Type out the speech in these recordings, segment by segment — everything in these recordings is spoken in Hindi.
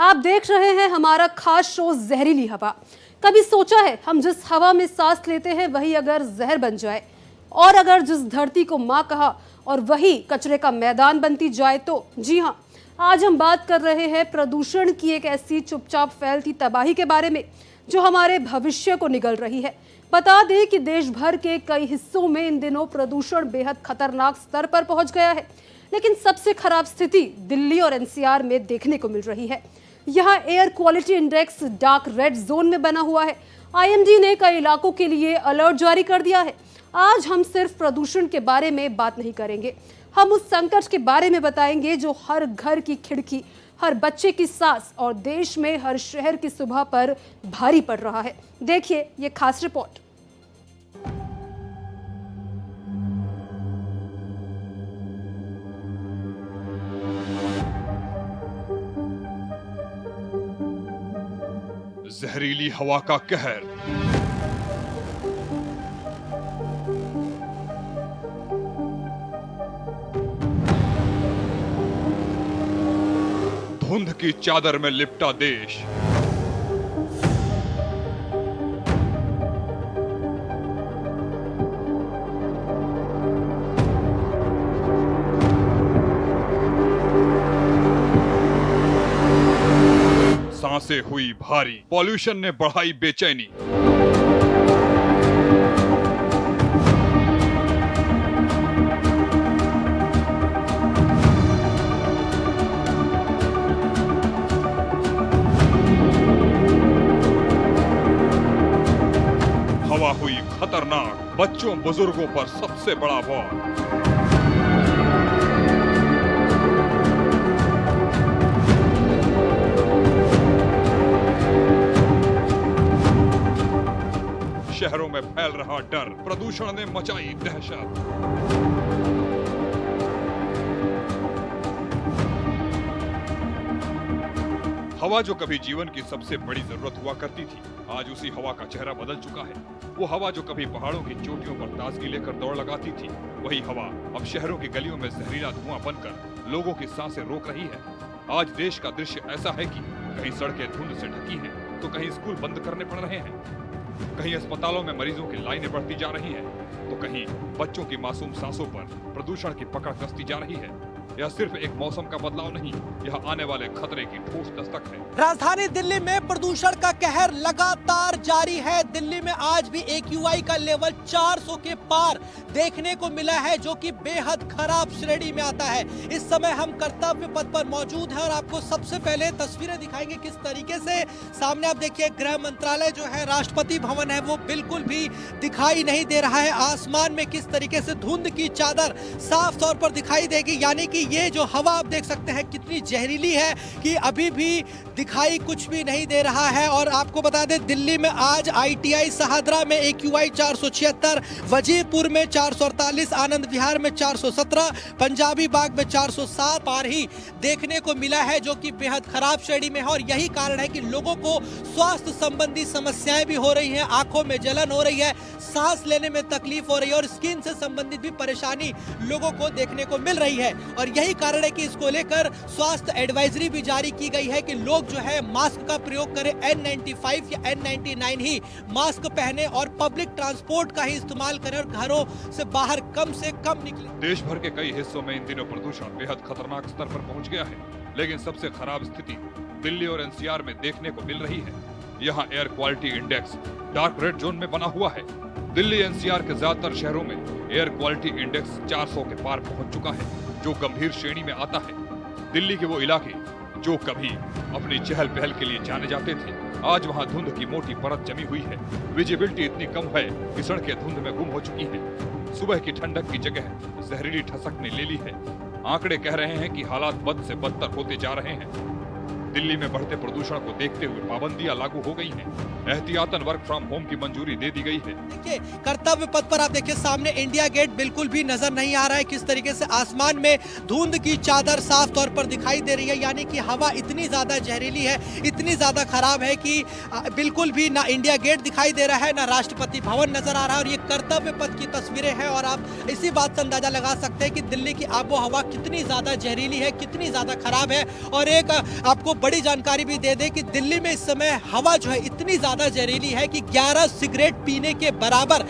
आप देख रहे हैं हमारा खास शो जहरीली हवा। कभी सोचा है हम जिस हवा में सांस लेते हैं वही अगर जहर बन जाए, और अगर जिस धरती को माँ कहा और वही कचरे का मैदान बनती जाए तो? जी हाँ, आज हम बात कर रहे हैं प्रदूषण की एक ऐसी चुपचाप फैलती तबाही के बारे में जो हमारे भविष्य को निगल रही है। बता दें कि देश भर के कई हिस्सों में इन दिनों प्रदूषण बेहद खतरनाक स्तर पर पहुंच गया है, लेकिन सबसे खराब स्थिति दिल्ली और एनसीआर में देखने को मिल रही है। यहाँ air quality index dark red zone में बना हुआ है। आईएमडी ने कई इलाकों के लिए अलर्ट जारी कर दिया है। आज हम सिर्फ प्रदूषण के बारे में बात नहीं करेंगे, हम उस संकट के बारे में बताएंगे जो हर घर की खिड़की, हर बच्चे की सांस और देश में हर शहर की सुबह पर भारी पड़ रहा है। देखिए ये खास रिपोर्ट। जहरीली हवा का कहर। धुंध की चादर में लिपटा देश। सांसें हुई भारी, पॉल्यूशन ने बढ़ाई बेचैनी। हवा हुई खतरनाक, बच्चों बुजुर्गों पर सबसे बड़ा वार। शहरों में फैल रहा डर, प्रदूषण ने मचाई दहशत। हवा जो कभी जीवन की सबसे बड़ी जरूरत हुआ करती थी, आज उसी हवा का चेहरा बदल चुका है। वो हवा जो कभी पहाड़ों की चोटियों पर ताजगी लेकर दौड़ लगाती थी, वही हवा अब शहरों की गलियों में जहरीला धुआं बनकर लोगों की सांसें रोक रही है। आज देश का दृश्य ऐसा है कि कहीं सड़कें धुंध से ढकी हैं, तो कहीं स्कूल बंद करने पड़ रहे हैं, कहीं अस्पतालों में मरीजों की लाइनें बढ़ती जा रही हैं, तो कहीं बच्चों की मासूम सांसों पर प्रदूषण की पकड़ कसती जा रही है। यह सिर्फ एक मौसम का बदलाव नहीं, यह आने वाले खतरे की ठोस दस्तक है। राजधानी दिल्ली में प्रदूषण का कहर लगातार जारी है। दिल्ली में आज भी AQI का लेवल 400 के पार देखने को मिला है, जो कि बेहद खराब श्रेणी में आता है। इस समय हम कर्तव्य पथ पर मौजूद हैं और आपको सबसे पहले तस्वीरें दिखाएंगे किस तरीके से। सामने आप देखिए गृह मंत्रालय जो है, राष्ट्रपति भवन है, वो बिल्कुल भी दिखाई नहीं दे रहा है। आसमान में किस तरीके से धुंध की चादर साफ तौर पर दिखाई देगी, यानी कि ये जो हवा आप देख सकते हैं कितनी जहरीली है कि अभी भी दिखाई कुछ भी नहीं दे रहा है। और आपको बता दें, दिल्ली में आज ITI सहादरा में AQI 476, वजीरपुर में 448, आनंद विहार में 417, पंजाबी बाग में 407 पार ही देखने को मिला है, जो कि बेहद खराब श्रेणी में है। और यही कारण है कि लोगों को स्वास्थ्य संबंधी समस्याएं भी हो रही हैं, आंखों में जलन हो रही है, सांस लेने में तकलीफ हो रही है और स्किन से संबंधित भी परेशानी लोगों को देखने को मिल रही है। और यही कारण है कि इसको लेकर स्वास्थ्य एडवाइजरी भी जारी की गई है कि लोग जो है मास्क का प्रयोग करें, N95 या N99 ही मास्क पहने और पब्लिक ट्रांसपोर्ट का ही इस्तेमाल करें और घरों से बाहर कम से कम निकले। देश भर के कई हिस्सों में इन दिनों प्रदूषण बेहद खतरनाक स्तर पर पहुंच गया है, लेकिन सबसे खराब स्थिति दिल्ली और एनसीआर में देखने को मिल रही है। यहाँ air quality index dark red zone में बना हुआ है। दिल्ली एनसीआर के ज्यादातर शहरों में एयर क्वालिटी इंडेक्स 400 के पार पहुंच चुका है, जो गंभीर श्रेणी में आता है। दिल्ली के वो इलाके जो कभी अपनी चहल पहल के लिए जाने जाते थे, आज वहां धुंध की मोटी परत जमी हुई है। विजिबिलिटी इतनी कम है कि सड़कें धुंध में गुम हो चुकी हैं। सुबह की ठंडक की जगह जहरीली ठसक ने ले ली है। आंकड़े कह रहे हैं कि हालात बद से बदतर होते जा रहे हैं। दिल्ली में बढ़ते प्रदूषण को देखते हुए पाबंदियां लागू हो गई हैं। एहतियातन वर्क फ्रॉम होम की मंजूरी दे दी गई है। देखिए कर्तव्य पथ पर आप देखिए सामने इंडिया गेट बिल्कुल भी नजर नहीं आ रहा है। किस तरीके से आसमान में धुंध की चादर साफ तौर पर दिखाई दे रही है, यानी कि हवा इतनी ज्यादा जहरीली है, इतनी ज्यादा खराब है कि बिल्कुल भी ना इंडिया गेट दिखाई दे रहा है, ना राष्ट्रपति भवन नजर आ रहा है। और ये कर्तव्य पथ की तस्वीरें हैं और आप इसी बात से अंदाजा लगा सकते हैं कि दिल्ली की आबो हवा कितनी ज्यादा जहरीली है, कितनी ज्यादा खराब है। और एक आपको बड़ी जानकारी भी दे दें कि दिल्ली में इस समय हवा जो है इतनी ज्यादा जहरीली है कि 11 सिगरेट पीने के बराबर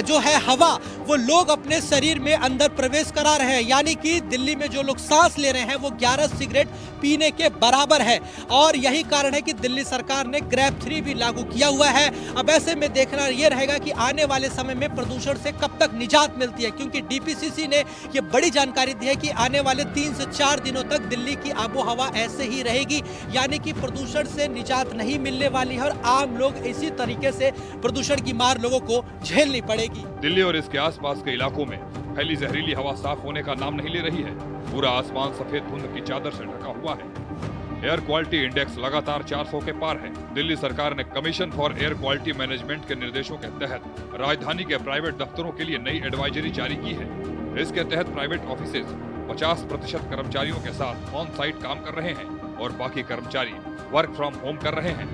जो है हवा वो लोग अपने शरीर में अंदर प्रवेश करा रहे हैं। यानी कि दिल्ली में जो लोग सांस ले रहे हैं वो 11 सिगरेट पीने के बराबर है और यही कारण है कि दिल्ली सरकार ने ग्रैब 3 भी लागू किया हुआ है। अब ऐसे में देखना ये रहेगा कि आने वाले समय में प्रदूषण से कब तक निजात मिलती है, क्योंकि डीपीसीसी ने ये बड़ी जानकारी दी है कि आने वाले 3 से 4 दिनों तक दिल्ली की आबोहवा ऐसे ही रहेगी, यानी कि प्रदूषण से निजात नहीं मिलने वाली है और आम लोग इसी तरीके से प्रदूषण की मार लोगों को झेलनी पड़ेगी। दिल्ली और इसके आसपास के इलाकों में फैली जहरीली हवा साफ होने का नाम नहीं ले रही है। पूरा आसमान सफेद धुंध की चादर से ढका हुआ है। एयर क्वालिटी इंडेक्स लगातार 400 के पार है। दिल्ली सरकार ने commission for air quality management के निर्देशों के तहत राजधानी के प्राइवेट दफ्तरों के लिए नई एडवाइजरी जारी की है। इसके तहत प्राइवेट ऑफिसेज 50% कर्मचारियों के साथ ऑन साइट काम कर रहे हैं और बाकी कर्मचारी वर्क फ्रॉम होम कर रहे हैं।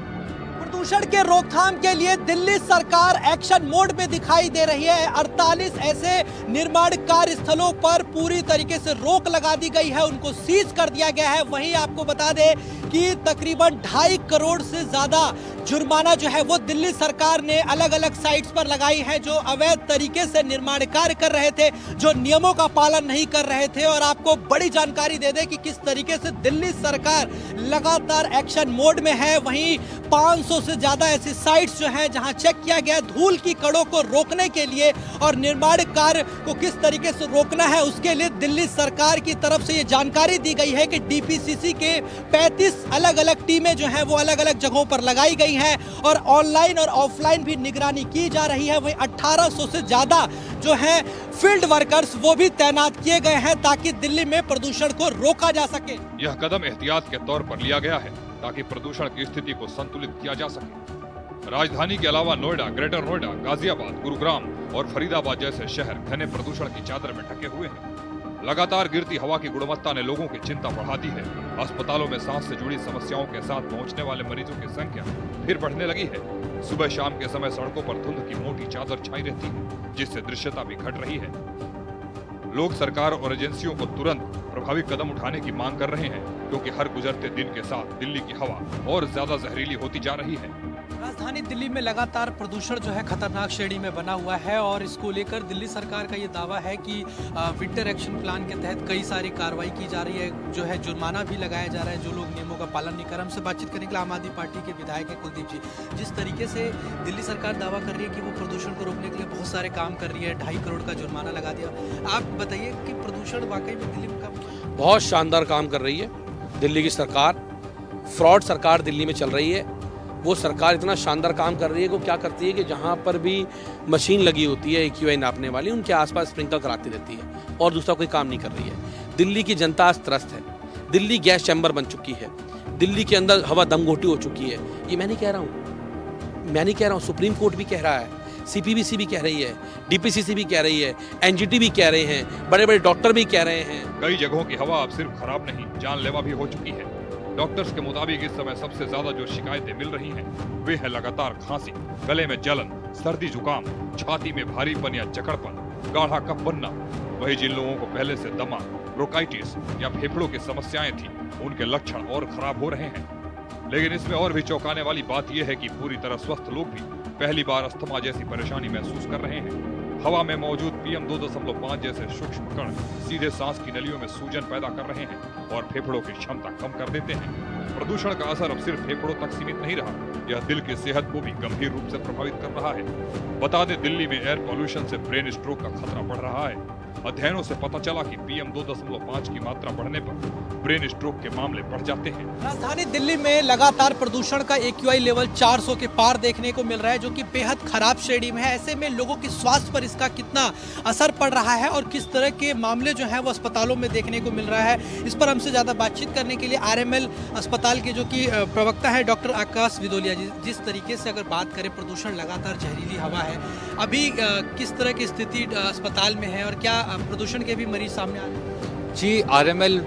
प्रदूषण के रोकथाम के लिए दिल्ली सरकार एक्शन मोड में दिखाई दे रही है। 48 ऐसे निर्माण कार्य स्थलों पर पूरी तरीके से रोक लगा दी गई है, उनको सीज कर दिया गया है। वहीं आपको बता दें कि तकरीबन 2.5 करोड़ से ज्यादा जुर्माना जो है वो दिल्ली सरकार ने अलग अलग साइट्स पर लगाई है, जो अवैध तरीके से निर्माण कार्य कर रहे थे, जो नियमों का पालन नहीं कर रहे थे। और आपको बड़ी जानकारी दे दें कि किस तरीके से दिल्ली सरकार लगातार एक्शन मोड में है। वहीं 500 से ज्यादा ऐसी साइट्स जो हैं जहां चेक किया गया धूल की कड़ों को रोकने के लिए और निर्माण कार्य को किस तरीके से रोकना है उसके लिए दिल्ली सरकार की तरफ से ये जानकारी दी गई है कि डीपीसीसी के 35 अलग अलग टीमें जो हैं वो अलग अलग जगहों पर लगाई गई हैं और ऑनलाइन और ऑफलाइन भी निगरानी की जा रही है। वहीं 1800 से ज्यादा जो है फील्ड वर्कर्स वो भी तैनात किए गए हैं ताकि दिल्ली में प्रदूषण को रोका जा सके। यह कदम एहतियात के तौर पर लिया गया है ताकि प्रदूषण की स्थिति को संतुलित किया जा सके। राजधानी के अलावा नोएडा, ग्रेटर नोएडा, गाजियाबाद, गुरुग्राम और फरीदाबाद जैसे शहर घने प्रदूषण की चादर में ढके हुए हैं। लगातार गिरती हवा की गुणवत्ता ने लोगों की चिंता बढ़ा दी है। अस्पतालों में सांस से जुड़ी समस्याओं के साथ पहुंचने वाले मरीजों की संख्या फिर बढ़ने लगी है। सुबह शाम के समय सड़कों पर धुंध की मोटी चादर छाई रहती है, जिससे दृश्यता भी घट रही है। लोग सरकार और एजेंसियों को तुरंत प्रभावी कदम उठाने की मांग कर रहे हैं, क्योंकि हर गुजरते दिन के साथ दिल्ली की हवा और ज्यादा जहरीली होती जा रही है। राजधानी दिल्ली में लगातार प्रदूषण जो है खतरनाक श्रेणी में बना हुआ है और इसको लेकर दिल्ली सरकार का ये दावा है कि विंटर एक्शन प्लान के तहत कई सारी कार्रवाई की जा रही है, जो है जुर्माना भी लगाया जा रहा है जो लोग नियमों का पालन नहीं कर रहे। हमसे बातचीत करने के लिए आम आदमी पार्टी के विधायक है कुलदीप जी। जिस तरीके से दिल्ली सरकार दावा कर रही है कि वो प्रदूषण को रोकने के लिए बहुत सारे काम कर रही है, 2.5 करोड़ का जुर्माना लगा दिया, आप बताइए कि प्रदूषण वाकई में दिल्ली में कम? बहुत शानदार काम कर रही है दिल्ली की सरकार। फ्रॉड सरकार दिल्ली में चल रही है। वो सरकार इतना शानदार काम कर रही है कि वो क्या करती है कि जहाँ पर भी मशीन लगी होती है AQI नापने वाली, उनके आसपास स्प्रिंकल कराती रहती है और दूसरा कोई काम नहीं कर रही है। दिल्ली की जनता आज त्रस्त है। दिल्ली गैस चैम्बर बन चुकी है। दिल्ली के अंदर हवा दमघोटी हो चुकी है। ये मैं नहीं कह रहा हूँ, सुप्रीम कोर्ट भी कह रहा है, CPBC भी कह रही है, DPCC भी कह रही है, NGT भी कह रहे हैं, बड़े बड़े डॉक्टर भी कह रहे हैं। कई जगहों की हवा अब सिर्फ खराब नहीं, जानलेवा भी हो चुकी है। डॉक्टर्स के मुताबिक इस समय सबसे ज्यादा जो शिकायतें मिल रही हैं, वे है लगातार खांसी, गले में जलन, सर्दी जुकाम, छाती में भारीपन या जकड़पन, गाढ़ा कफ बनना। वही जिन लोगों को पहले से दमा, ब्रोंकाइटिस या फेफड़ों की समस्याएं थी, उनके लक्षण और खराब हो रहे हैं। लेकिन इसमें और भी चौंकाने वाली बात यह है कि पूरी तरह स्वस्थ लोग भी पहली बार अस्थमा जैसी परेशानी महसूस कर रहे हैं। हवा में मौजूद PM 2.5 जैसे सूक्ष्म कण सीधे सांस की नलियों में सूजन पैदा कर रहे हैं और फेफड़ों की क्षमता कम कर देते हैं। प्रदूषण का असर अब सिर्फ फेफड़ों तक सीमित नहीं रहा, यह दिल की सेहत को भी गंभीर रूप से प्रभावित कर रहा है। बता दें, दिल्ली में एयर पॉल्यूशन से ब्रेन स्ट्रोक का खतरा बढ़ रहा है। अध्ययनों से पता चला कि PM 2.5 की मात्रा बढ़ने पर ब्रेन स्ट्रोक के मामले बढ़ जाते हैं। राजधानी दिल्ली में लगातार प्रदूषण का AQI लेवल 400 के पार देखने को मिल रहा है, जो कि बेहद खराब श्रेणी में है। ऐसे में लोगों के स्वास्थ्य पर इसका कितना असर पड़ रहा है और किस तरह के मामले जो हैं वो अस्पतालों में देखने को मिल रहा है, इस पर हमसे ज़्यादा बातचीत करने के लिए RML अस्पताल के जो कि प्रवक्ता है डॉक्टर आकाश विदोलिया जी। जिस तरीके से अगर बात करें, प्रदूषण लगातार जहरीली हवा है, अभी किस तरह की स्थिति अस्पताल में है और क्या प्रदूषण के भी मरीज सामने आ रहे हैं? जी आरएमएल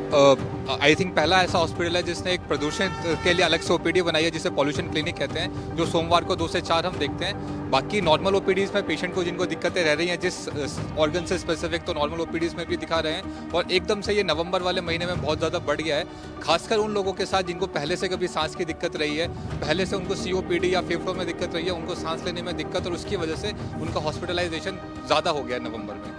आई थिंक पहला ऐसा हॉस्पिटल है जिसने एक प्रदूषण के लिए अलग से ओपीडी बनाई है जिसे पॉल्यूशन क्लिनिक कहते हैं, जो सोमवार को 2 से 4 हम देखते हैं। बाकी नॉर्मल ओपीडीज़ में पेशेंट को जिनको दिक्कतें रह रही हैं जिस ऑर्गन से स्पेसिफिक, तो नॉर्मल ओपीडीज़ में भी दिखा रहे हैं। और एकदम से ये नवंबर वाले महीने में बहुत ज़्यादा बढ़ गया है, खासकर उन लोगों के साथ जिनको पहले से कभी सांस की दिक्कत रही है, पहले से उनको सीओपीडी या फेफड़ों में दिक्कत रही है, उनको सांस लेने में दिक्कत, और उसकी वजह से उनका हॉस्पिटलाइजेशन ज़्यादा हो गया है नवंबर में।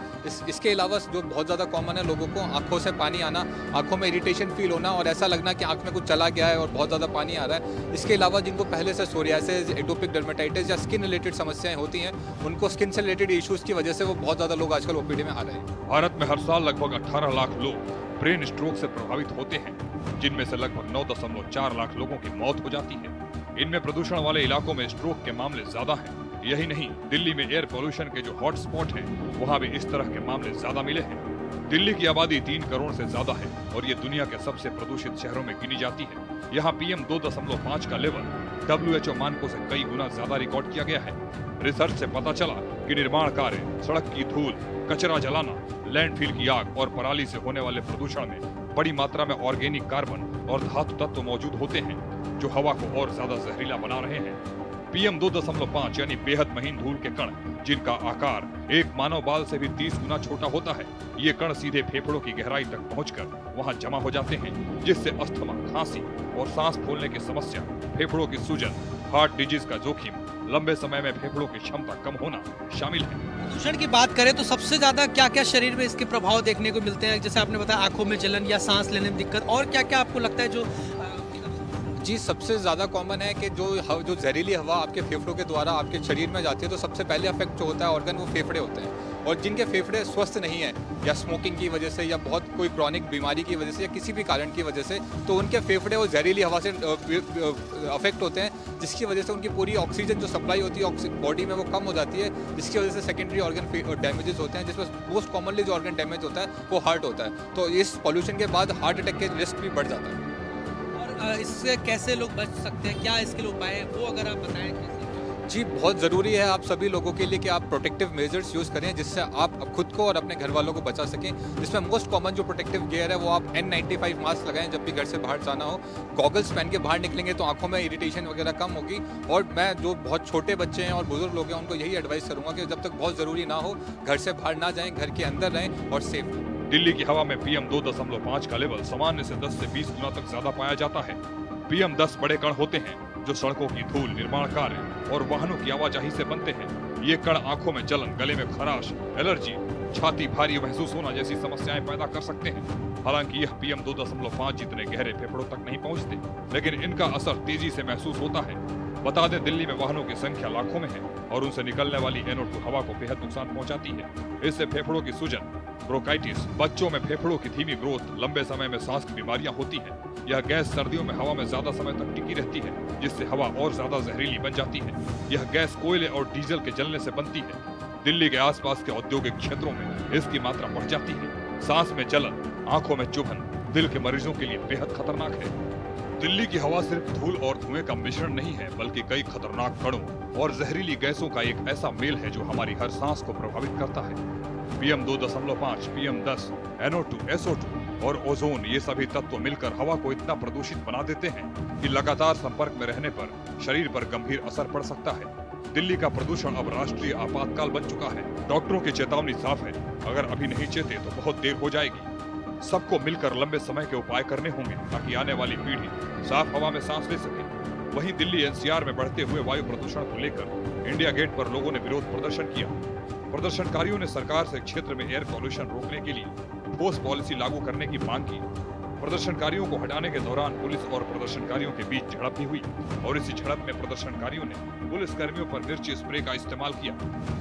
इसके अलावा जो बहुत ज़्यादा कॉमन है, लोगों को आंखों से पानी आना, आंखों में इरिटेशन फील होना और ऐसा लगना कि आंख में कुछ चला गया है और बहुत ज़्यादा पानी आ रहा है। इसके अलावा जिनको पहले से सोरियासिस, एटोपिक डर्मेटाइटिस या स्किन रिलेटेड समस्याएं होती हैं, उनको स्किन से रिलेटेड इश्यूज़ की वजह से वो बहुत ज़्यादा लोग आजकल ओपीडी में आ रहे हैं। भारत में हर साल लगभग 18 लाख लोग ब्रेन स्ट्रोक से प्रभावित होते हैं, जिनमें से लगभग 9.4 लाख लोगों की मौत हो जाती है। इनमें प्रदूषण वाले इलाकों में स्ट्रोक के मामले ज्यादा हैं। यही नहीं, दिल्ली में एयर पोल्यूशन के जो हॉट स्पॉट हैं, वहाँ भी इस तरह के मामले ज्यादा मिले हैं। दिल्ली की आबादी 3 करोड़ से ज्यादा है और ये दुनिया के सबसे प्रदूषित शहरों में गिनी जाती है। यहाँ PM 2.5 का लेवल WHO मानकों से कई गुना ज्यादा रिकॉर्ड किया गया है। रिसर्च से पता चला कि निर्माण कार्य, सड़क की धूल, कचरा जलाना, लैंडफिल की आग और पराली से होने वाले प्रदूषण में बड़ी मात्रा में ऑर्गेनिक कार्बन और धातु तत्व मौजूद होते हैं, जो हवा को और ज्यादा जहरीला बना रहे हैं। PM 2.5 यानी बेहद महीन धूल के कण, जिनका आकार एक मानव बाल से भी 30 गुना छोटा होता है, ये कण सीधे फेफड़ों की गहराई तक पहुंचकर वहां जमा हो जाते हैं, जिससे अस्थमा, खांसी और सांस फूलने की समस्या, फेफड़ों की सूजन, हार्ट डिजीज का जोखिम, लंबे समय में फेफड़ों की क्षमता कम होना शामिल है। प्रदूषण की बात करें तो सबसे ज्यादा क्या क्या शरीर में इसके प्रभाव देखने को मिलते हैं? जैसे आपने बताया आंखों में जलन या सांस लेने में दिक्कत, और क्या क्या आपको लगता है जो जी सबसे ज़्यादा कॉमन है कि जो जहरीली हवा आपके फेफड़ों के द्वारा आपके शरीर में जाती है, तो सबसे पहले अफेक्ट जो होता है ऑर्गन, वो फेफड़े होते हैं। और जिनके फेफड़े स्वस्थ नहीं है, या स्मोकिंग की वजह से, या बहुत कोई क्रॉनिक बीमारी की वजह से, या किसी भी कारण की वजह से, तो उनके फेफड़े वो जहरीली हवा से अफेक्ट होते हैं, जिसकी वजह से उनकी पूरी ऑक्सीजन जो सप्लाई होती है बॉडी में वो कम हो जाती है, जिसकी वजह से सेकेंडरी ऑर्गन डैमेजेस होते हैं, जिसमें मोस्ट कॉमनली जो ऑर्गन डैमेज होता है वो हार्ट होता है। तो इस पॉल्यूशन के बाद हार्ट अटैक के रिस्क भी बढ़ जाता है। इससे कैसे लोग बच सकते हैं? क्या इसके लिए उपाय है, वो अगर आप बताएं कैसे? जी बहुत ज़रूरी है आप सभी लोगों के लिए कि आप प्रोटेक्टिव मेजर्स यूज़ करें, जिससे आप खुद को और अपने घर वालों को बचा सकें। जिसमें मोस्ट कॉमन जो प्रोटेक्टिव गियर है वो आप N95 मास्क लगाएं जब भी घर से बाहर जाना हो। गॉगल्स पहन के बाहर निकलेंगे तो आंखों में इरिटेशन वगैरह कम होगी। और मैं जो बहुत छोटे बच्चे हैं और बुजुर्ग लोग हैं, उनको यही एडवाइस करूँगा कि जब तक बहुत ज़रूरी ना हो, घर से बाहर ना जाएँ, घर के अंदर रहें और सेफ रहें। दिल्ली की हवा में PM 2.5 का लेवल सामान्य से 10 से 20 गुना तक ज्यादा पाया जाता है। PM 10 बड़े कण होते हैं जो सड़कों की धूल, निर्माण कार्य और वाहनों की आवाजाही से बनते हैं। ये कण आंखों में जलन, गले में खराश, एलर्जी, छाती भारी महसूस होना जैसी समस्याएं पैदा कर सकते हैं। हालांकि यह PM 2.5 जितने गहरे फेफड़ों तक नहीं पहुंचते, लेकिन इनका असर तेजी से महसूस होता है। बता दें, दिल्ली में वाहनों की संख्या लाखों में है और उनसे निकलने वाली NO2 हवा को बेहद नुकसान पहुंचाती है। इससे फेफड़ों की सूजन, ब्रोंकाइटिस, बच्चों में फेफड़ों की धीमी ग्रोथ, लंबे समय में सांस की बीमारियां होती हैं। यह गैस सर्दियों में हवा में ज्यादा समय तक टिकी रहती है, जिससे हवा और ज्यादा जहरीली बन जाती है। यह गैस कोयले और डीजल के जलने से बनती है। दिल्ली के आसपास के औद्योगिक क्षेत्रों में इसकी मात्रा बढ़ जाती है। सांस में जलन, आंखों में चुभन दिल के मरीजों के लिए बेहद खतरनाक है। दिल्ली की हवा सिर्फ धूल और धुएं का मिश्रण नहीं है, बल्कि कई खतरनाक कणों और जहरीली गैसों का एक ऐसा मेल है जो हमारी हर सांस को प्रभावित करता है। PM 2.5, PM 10, NO2, SO2 और ओजोन, ये सभी तत्व मिलकर हवा को इतना प्रदूषित बना देते हैं कि लगातार संपर्क में रहने पर शरीर पर गंभीर असर पड़ सकता है। दिल्ली का प्रदूषण अब राष्ट्रीय आपातकाल बन चुका है। डॉक्टरों की चेतावनी साफ है, अगर अभी नहीं चेते तो बहुत देर हो जाएगी। सबको मिलकर लंबे समय के उपाय करने होंगे ताकि आने वाली पीढ़ी साफ हवा में सांस ले सके। वहीं दिल्ली NCR में बढ़ते हुए वायु प्रदूषण को लेकर इंडिया गेट पर लोगों ने विरोध प्रदर्शन किया। प्रदर्शनकारियों ने सरकार से क्षेत्र में एयर पॉल्यूशन रोकने के लिए ठोस पॉलिसी लागू करने की मांग की। प्रदर्शनकारियों को हटाने के दौरान पुलिस और प्रदर्शनकारियों के बीच झड़प भी हुई और इसी झड़प में प्रदर्शनकारियों ने पुलिस कर्मियों पर मिर्ची स्प्रे का इस्तेमाल किया।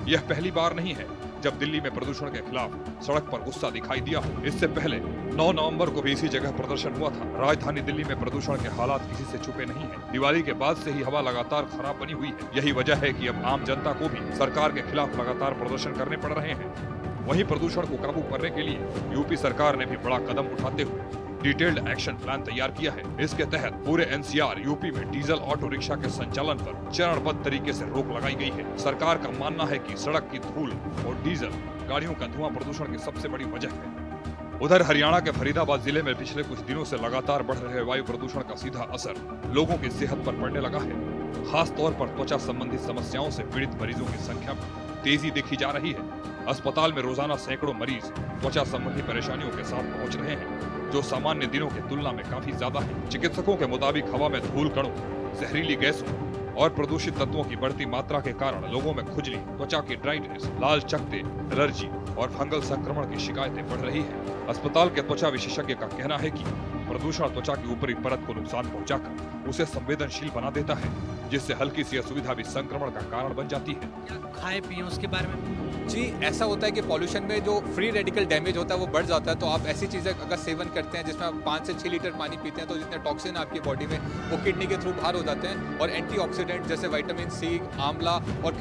यह पहली बार नहीं है जब दिल्ली में प्रदूषण के खिलाफ सड़क पर गुस्सा दिखाई दिया हो। इससे पहले 9 नवंबर को भी इसी जगह प्रदर्शन हुआ था। राजधानी दिल्ली में प्रदूषण के हालात किसी से छुपे नहीं हैं। दिवाली के बाद से ही हवा लगातार खराब बनी हुई है। यही वजह है कि अब आम जनता को भी सरकार के खिलाफ लगातार प्रदर्शन करने पड़ रहे हैं। वहीं प्रदूषण को काबू करने के लिए यूपी सरकार ने भी बड़ा कदम उठाते हुए डिटेल्ड एक्शन प्लान तैयार किया है। इसके तहत पूरे NCR यूपी में डीजल ऑटो रिक्शा के संचालन पर चरणबद्ध तरीके से रोक लगाई गई है। सरकार का मानना है कि सड़क की धूल और डीजल गाड़ियों का धुआं प्रदूषण की सबसे बड़ी वजह है। उधर हरियाणा के फरीदाबाद जिले में पिछले कुछ दिनों से लगातार बढ़ रहे वायु प्रदूषण का सीधा असर लोगों की सेहत पर पड़ने लगा है। खास तौर पर त्वचा संबंधी समस्याओं से पीड़ित मरीजों की संख्या में तेजी देखी जा रही है। अस्पताल में रोजाना सैकड़ों मरीज त्वचा संबंधी परेशानियों के साथ पहुंच रहे हैं, जो सामान्य दिनों की तुलना में काफी ज्यादा है। चिकित्सकों के मुताबिक हवा में धूल कणों, जहरीली गैसों और प्रदूषित तत्वों की बढ़ती मात्रा के कारण लोगों में खुजली, त्वचा की ड्राइनेस, लाल चकत्ते, एलर्जी और फंगल संक्रमण की शिकायतें बढ़ रही है। अस्पताल के त्वचा विशेषज्ञ का कहना है कि प्रदूषण त्वचा की ऊपरी परत को नुकसान पहुंचाकर उसे संवेदनशील बना देता है, जिससे हल्की सी असुविधा भी संक्रमण का कारण बन जाती है। क्या खाए पिए उसके बारे में? जी, ऐसा होता है कि पॉल्यूशन में जो फ्री रेडिकल डैमेज होता है वो बढ़ जाता है। तो आप ऐसी चीज़ें अगर सेवन करते हैं जिसमें आप 5 से 6 लीटर पानी पीते हैं, तो जितने टॉक्सिन आपकी बॉडी में वो किडनी के थ्रू बाहर हो जाते हैं। और एंटीऑक्सीडेंट जैसे विटामिन सी, आंवला और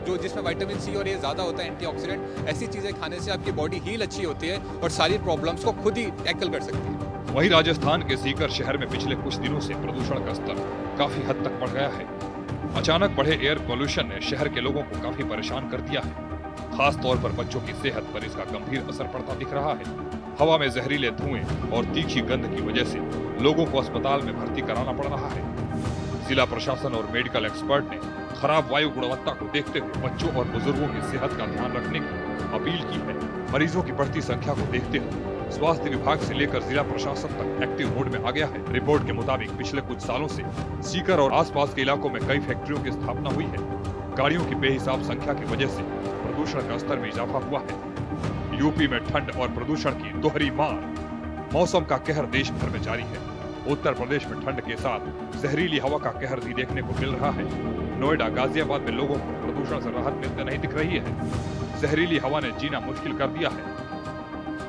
जो जिसमें विटामिन सी और ये ज़्यादा होता है एंटीऑक्सीडेंट, ऐसी चीज़ें खाने से आपकी बॉडी हील अच्छी होती है और सारी प्रॉब्लम्स को खुद ही टैकल कर सकती है। वहीं राजस्थान के सीकर शहर में पिछले कुछ दिनों से प्रदूषण का स्तर काफी हद तक बढ़ गया है। अचानक बढ़े एयर पोल्यूशन ने शहर के लोगों को काफी परेशान कर दिया है। खास तौर पर बच्चों की सेहत पर इसका गंभीर असर पड़ता दिख रहा है। हवा में जहरीले धुएं और तीखी गंध की वजह से लोगों को अस्पताल में भर्ती कराना पड़ रहा है। जिला प्रशासन और मेडिकल एक्सपर्ट ने खराब वायु गुणवत्ता को देखते हुए बच्चों और बुजुर्गों की सेहत का ध्यान रखने की अपील की है। मरीजों की बढ़ती संख्या को देखते हुए स्वास्थ्य विभाग से लेकर जिला प्रशासन तक एक्टिव मोड में आ गया है। रिपोर्ट के मुताबिक पिछले कुछ सालों से सीकर और आसपास के इलाकों में कई फैक्ट्रियों की स्थापना हुई है। गाड़ियों की बेहिसाब संख्या की वजह से प्रदूषण का स्तर में इजाफा हुआ है। यूपी में ठंड और प्रदूषण की दोहरी मार। मौसम का कहर देश भर में जारी है। उत्तर प्रदेश में ठंड के साथ जहरीली हवा का कहर भी देखने को मिल रहा है। नोएडा, गाजियाबाद में लोगों को प्रदूषण से राहत मिलते नहीं दिख रही है। जहरीली हवा ने जीना मुश्किल कर दिया है।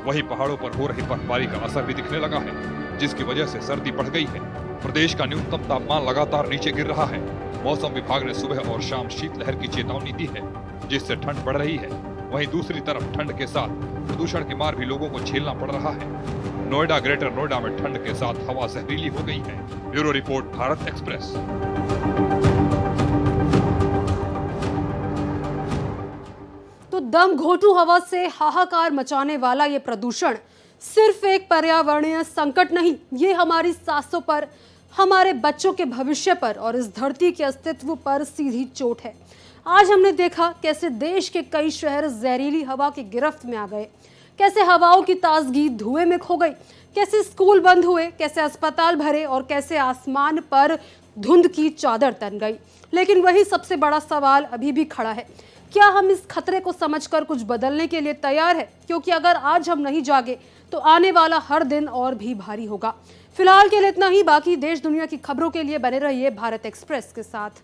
वहीं पहाड़ों पर हो रही बर्फबारी का असर भी दिखने लगा है, जिसकी वजह से सर्दी बढ़ गई है। प्रदेश का न्यूनतम तापमान लगातार नीचे गिर रहा है। मौसम विभाग ने सुबह और शाम शीतलहर की चेतावनी दी है, जिससे ठंड बढ़ रही है। वहीं दूसरी तरफ ठंड के साथ प्रदूषण की मार भी लोगों को झेलना पड़ रहा है। नोएडा, ग्रेटर नोएडा में ठंड के साथ हवा जहरीली हो गई है। Bureau report, Bharat express. तो दम घोंटू हवा से हाहाकार मचाने वाला ये प्रदूषण सिर्फ एक पर्यावरणीय संकट नहीं, ये हमारी सांसों पर, हमारे बच्चों के भविष्य पर और इस धरती के अस्तित्व पर सीधी चोट है। आज हमने देखा कैसे देश के कई शहर जहरीली हवा की गिरफ्त में आ गए, कैसे हवाओं की ताजगी धुएं में खो गई, कैसे स्कूल बंद हुए, कैसे अस्पताल भरे और कैसे आसमान पर धुंध की चादर तन गई। लेकिन वही सबसे बड़ा सवाल अभी भी खड़ा है, क्या हम इस खतरे को समझकर कुछ बदलने के लिए तैयार है? क्योंकि अगर आज हम नहीं जागे तो आने वाला हर दिन और भी भारी होगा। फिलहाल के लिए इतना ही। बाकी देश दुनिया की खबरों के लिए बने रहिए भारत एक्सप्रेस के साथ।